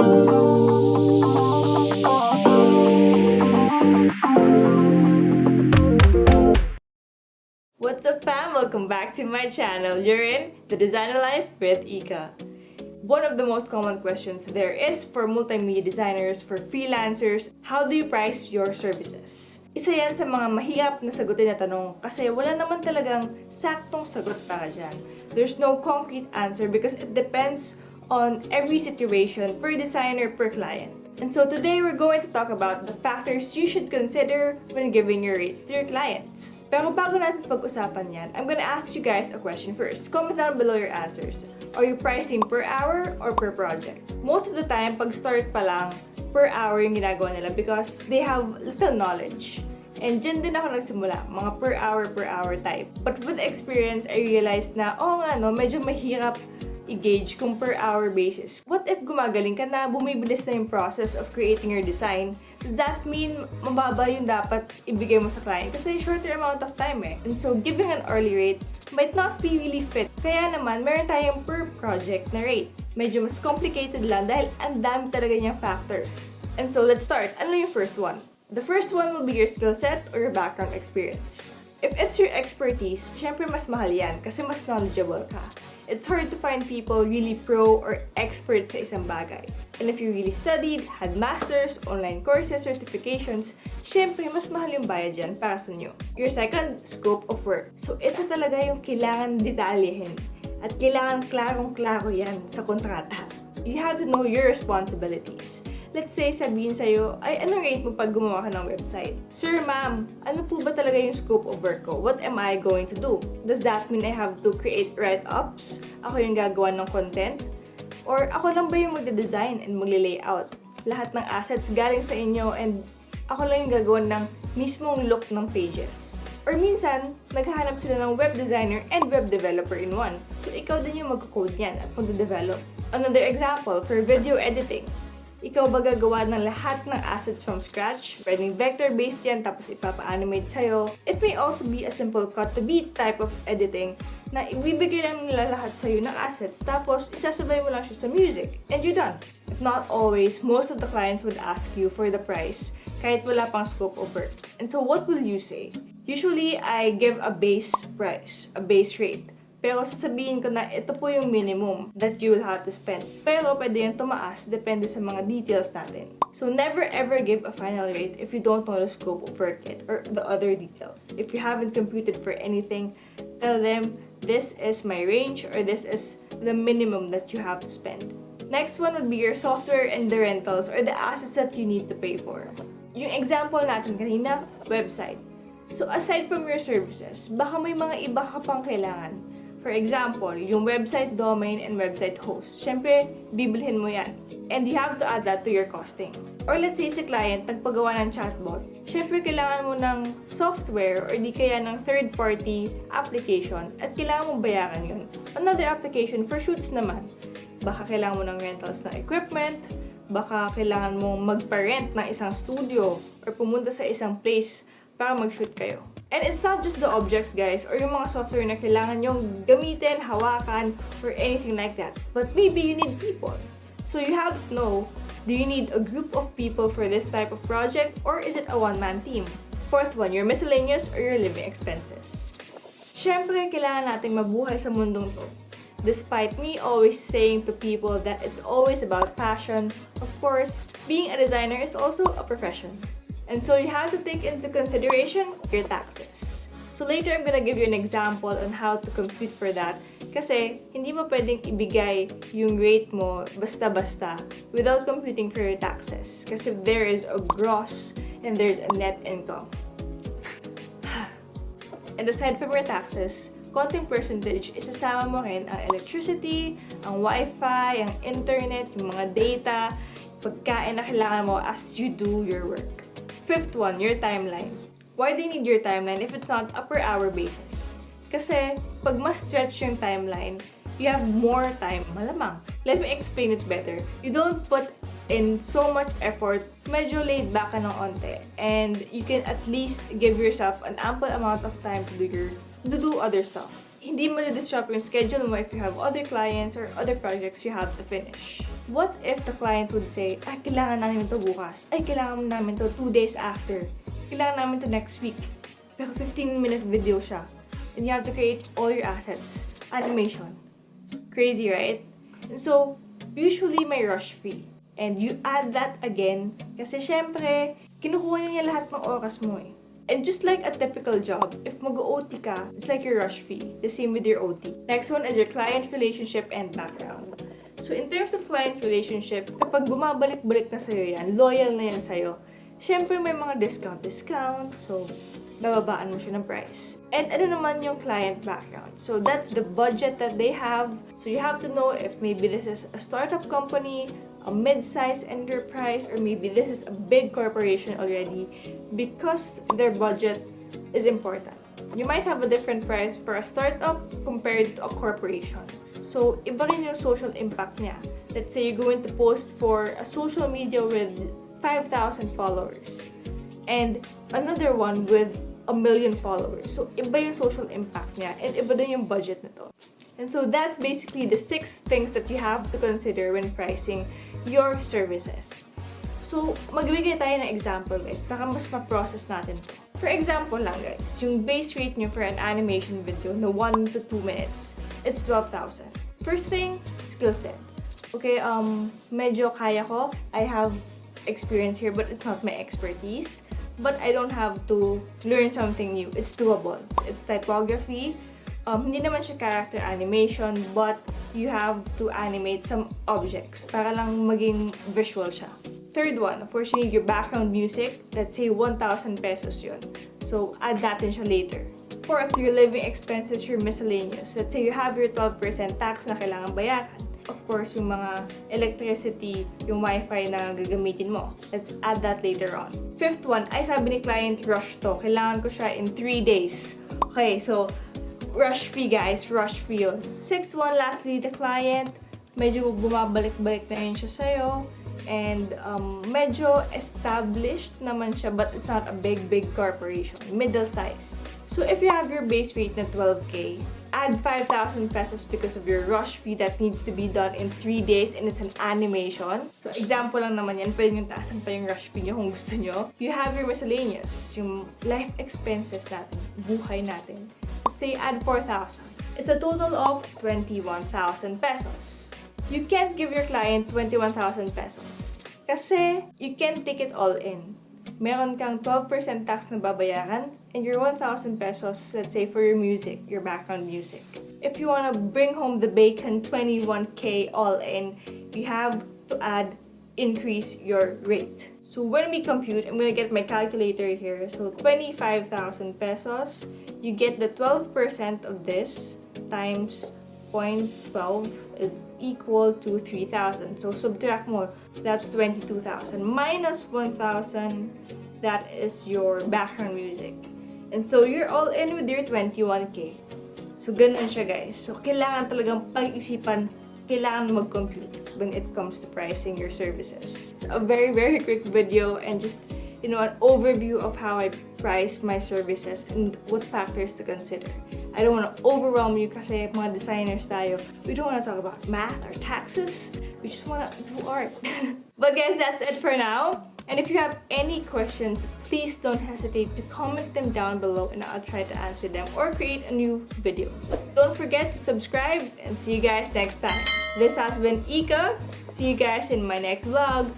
What's up fam? Welcome back to my channel. You're in The Designer Life with Ika. One of the most common questions there is for multimedia designers, for freelancers, how do you price your services? Isa yan sa mga mahirap na sagutin na tanong kasi wala naman talagang saktong sagot para dyan. There's no concrete answer because it depends on every situation, per designer, per client. And so today we're going to talk about the factors you should consider when giving your rates to your clients. Pero bago natin pag-usapan yan, I'm gonna ask you guys a question first. Comment down below your answers. Are you pricing per hour or per project? Most of the time, pag start pa lang, per hour yung ginagawa nila because they have little knowledge. And dyan din ako nagsimula, mga per hour type. But with experience, I realized na, medyo mahirap i-gauge kung per hour basis. What if gumagaling ka na, bumibilis na yung process of creating your design? Does that mean mababa yung dapat ibigay mo sa client? Kasi shorter amount of time eh. And so giving an hourly rate might not be really fit. Kaya naman, meron tayong per project na rate. Medyo mas complicated lang dahil ang dami talaga niyang factors. And so let's start. Ano yung first one? The first one will be your skill set or your background experience. If it's your expertise, syempre mas mahal yan kasi mas knowledgeable ka. It's hard to find people really pro or expert sa isang bagay. And if you really studied, had masters, online courses, certifications, syempre mas mahal yung bayad dyan para sa inyo. Your second, scope of work. So ito talaga yung kailangan detalyehin. At kailangan klarong-klaro yan sa kontrata. You have to know your responsibilities. Let's say, sabihin sa'yo, anong rate mo pag gumawa ka ng website? Sir, ma'am, ano po ba talaga yung scope of work ko? What am I going to do? Does that mean I have to create write-ups? Ako yung gagawa ng content? Or ako lang ba yung magde-design and magle-layout? Lahat ng assets galing sa inyo and ako lang yung gagawa ng mismong look ng pages. Or minsan, naghahanap sila ng web designer and web developer in one. So, ikaw din yung mag-code yan at mag-develop. Another example, for video editing. Ikaw ba gagawa ng lahat ng assets from scratch? Pwedeng vector-based yan tapos ipapa-animate sa'yo. It may also be a simple cut-to-beat type of editing na ibibigay lang nila lahat sa'yo ng assets tapos isasabay mo lang siya sa music and you're done. If not always, most of the clients would ask you for the price kahit wala pang scope of work. And so what will you say? Usually, I give a base price, a base rate. Pero sasabihin ko na ito po yung minimum that you will have to spend. Pero pwede yan tumaas, depende sa mga details natin. So never ever give a final rate if you don't know the scope of work yet or the other details. If you haven't computed for anything, tell them this is my range or this is the minimum that you have to spend. Next one would be your software and the rentals or the assets that you need to pay for. Yung example natin kanina, website. So aside from your services, baka may mga iba ka pang kailangan. For example, yung website domain and website host. Siyempre, bibilhin mo yan. And you have to add that to your costing. Or let's say si client, nagpagawa ng chatbot. Siyempre, kailangan mo ng software or di kaya ng third-party application at kailangan mo bayaran yun. Another application for shoots naman. Baka kailangan mo ng rentals ng equipment, baka kailangan mo magpa-rent ng isang studio or pumunta sa isang place para mag-shoot kayo. And it's not just the objects, guys, or yung mga software na kailangan nyong gamitin, hawakan, or anything like that. But maybe you need people. So you have to know, do you need a group of people for this type of project, or is it a one-man team? Fourth one, your miscellaneous or your living expenses. Siyempre, kailangan nating mabuhay sa mundong to. Despite me always saying to people that it's always about passion, of course, being a designer is also a profession. And so you have to take into consideration your taxes. So later, I'm gonna give you an example on how to compute for that. Kasi hindi mo pwedeng ibigay yung rate mo basta-basta without computing for your taxes. Kasi there is a gross and there's a net income. And aside from your taxes, konting percentage, isasama mo rin ang electricity, ang wifi, ang internet, yung mga data, pagkain na kailangan mo as you do your work. Fifth one, your timeline. Why do you need your timeline if it's not a per hour basis? Kasi pag mas stretch yung timeline, you have more time, malamang. Let me explain it better. You don't put in so much effort, medyo laid back ka ng onte, and you can at least give yourself an ample amount of time to do other stuff. Hindi mo na-disrupt yung schedule mo if you have other clients or other projects you have to finish. What if the client would say, ay, kailangan namin to bukas. Ay, kailangan namin to 2 days after. Kailangan namin to next week. Pero 15-minute video siya. And you have to create all your assets. Animation. Crazy, right? And so, usually may rush fee. And you add that again kasi syempre, kinukuha niya lahat ng oras mo eh. And just like a typical job, if mag-OT ka, it's like your rush fee. The same with your OT. Next one is your client relationship and background. So in terms of client relationship, kapag bumabalik-balik na sa'yo yan, loyal na yan sa'yo, syempre may mga discount. So bababaan mo siya ng price. And ano naman yung client background? So that's the budget that they have. So you have to know if maybe this is a startup company, a mid-sized enterprise, or maybe this is a big corporation already, because their budget is important. You might have a different price for a startup compared to a corporation. So, iba rin yung social impact niya. Let's say you're going to post for a social media with 5,000 followers and another one with 1 million followers. So, iba yung social impact niya and iba din yung budget nito. And so that's basically the 6 things that you have to consider when pricing your services. So, magbigay tayo ng example guys, para mas ma-process natin to. For example lang guys, yung base rate nyo for an animation video na 1 to 2 minutes, it's 12,000. First thing, skill set. Okay, medyo kaya ko. I have experience here, but it's not my expertise. But I don't have to learn something new. It's doable. It's typography. Hindi naman siya character animation, but you have to animate some objects para lang maging visual siya. Third one, of course, you need your background music. Let's say 1,000 pesos yun. So, add that in siya later. Fourth, your living expenses, your miscellaneous. Let's say you have your 12% tax na kailangan bayaran. Of course, yung mga electricity, yung wifi na gagamitin mo. Let's add that later on. Fifth one, ay sabi ni client, rush to. Kailangan ko siya in 3 days. Okay, so, rush fee guys, rush fee yun. Sixth one, lastly, the client, medyo bumabalik-balik na yun siya sa'yo. And medyo established naman siya, but it's not a big corporation. Middle size. So if you have your base rate na 12K, add 5,000 pesos because of your rush fee that needs to be done in 3 days and it's an animation. So example lang naman yan, pwede yung taasan pa yung rush fee nyo kung gusto nyo. You have your miscellaneous, yung life expenses natin, buhay natin. Let's say add 4,000. It's a total of 21,000 pesos. You can't give your client 21,000 pesos kasi you can't take it all in. Meron kang 12% tax na babayaran and your 1,000 pesos, let's say for your music, your background music. If you want to bring home the bacon 21K all in, you have to increase your rate. So when we compute, I'm gonna get my calculator here. So 25,000 pesos, you get the 12% of this times 0.12 is equal to 3,000. So subtract more, that's 22,000 minus 1,000, that is your background music. And so you're all in with your 21K. So ganun siya guys. So kailangan talagang pag-isipan, kailangan mag-compute when it comes to pricing your services. A very quick video and just, you know, an overview of how I price my services and what factors to consider. I don't want to overwhelm you kasi mga designers tayo. We don't want to talk about math or taxes. We just want to do art. But guys, that's it for now. And if you have any questions, please don't hesitate to comment them down below and I'll try to answer them or create a new video. Don't forget to subscribe and see you guys next time. This has been Ika. See you guys in my next vlog.